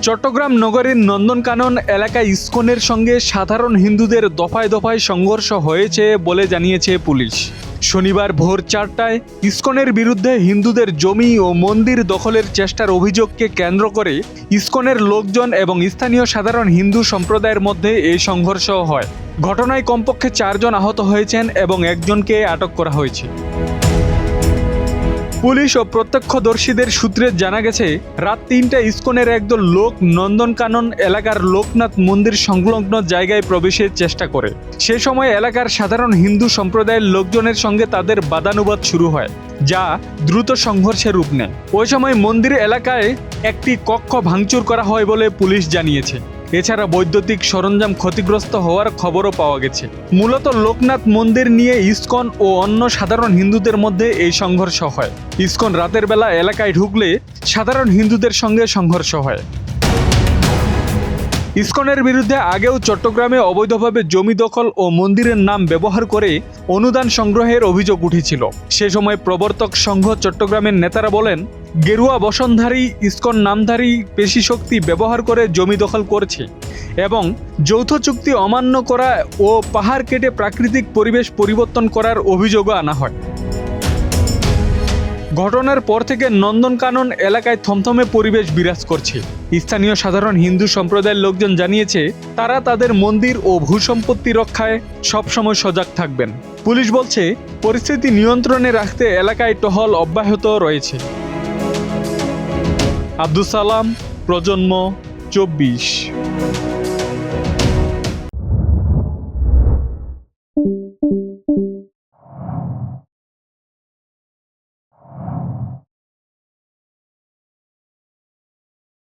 চট্টগ্রাম নগরীর নন্দনকানন এলাকায় ইসকনের সঙ্গে সাধারণ হিন্দুদের দফায় দফায় সংঘর্ষ হয়েছে বলে জানিয়েছে পুলিশ। শনিবার ভোর 4টায় ইসকনের বিরুদ্ধে হিন্দুদের জমি ও মন্দির দখলের চেষ্টার অভিযোগকে কেন্দ্র করে ইসকনের লোকজন এবং স্থানীয় সাধারণ হিন্দু সম্প্রদায়ের মধ্যে এই সংঘর্ষ হয়। ঘটনায় কমপক্ষে 4 জন আহত হয়েছেন এবং একজনকে আটক করা হয়েছে। পুলিশ ও প্রত্যক্ষদর্শীদের সূত্রে জানা গেছে, রাত 3টায় ইসকনের একদল লোক নন্দনকানন এলাকার লোকনাথ মন্দির সংলগ্ন জায়গায় প্রবেশের চেষ্টা করে। সে সময় এলাকার সাধারণ হিন্দু সম্প্রদায়ের লোকজনের সঙ্গে তাদের বাদানুবাদ শুরু হয়, যা দ্রুত সংঘর্ষের রূপ নেয়। ওই সময় মন্দির এলাকায় একটি কক্ষ ভাঙচুর করা হয় বলে পুলিশ জানিয়েছে। এছাড়া বৈদ্যুতিক সরঞ্জাম ক্ষতিগ্রস্ত হওয়ার খবরও পাওয়া গেছে। মূলত লোকনাথ মন্দির নিয়ে ইসকন ও অন্য সাধারণ হিন্দুদের মধ্যে এই সংঘর্ষ হয়। ইসকন রাতের বেলা এলাকায় ঢুকলে সাধারণ হিন্দুদের সঙ্গে সংঘর্ষ হয়। ইসকনের বিরুদ্ধে আগেও চট্টগ্রামে অবৈধভাবে জমি দখল ও মন্দিরের নাম ব্যবহার করে অনুদান সংগ্রহের অভিযোগ উঠেছিল। সে সময় প্রবর্তক সংঘ চট্টগ্রামের নেতারা বলেন, গেরুয়া বসনধারী ইসকন নামধারী পেশিশক্তি ব্যবহার করে জমি দখল করছে এবং যৌথ চুক্তি অমান্য করা ও পাহাড় কেটে প্রাকৃতিক পরিবেশ পরিবর্তন করার অভিযোগও আনা হয়। ঘটনার পর থেকে নন্দনকানন এলাকায় থমথমে পরিবেশ বিরাজ করছে। স্থানীয় সাধারণ হিন্দু সম্প্রদায়ের লোকজন জানিয়েছে, তারা তাদের মন্দির ও ভূসম্পত্তি রক্ষায় সবসময় সজাগ থাকবেন। পুলিশ বলছে, পরিস্থিতি নিয়ন্ত্রণে রাখতে এলাকায় টহল অব্যাহত রয়েছে। আব্দুস সালাম, প্রজন্ম 24।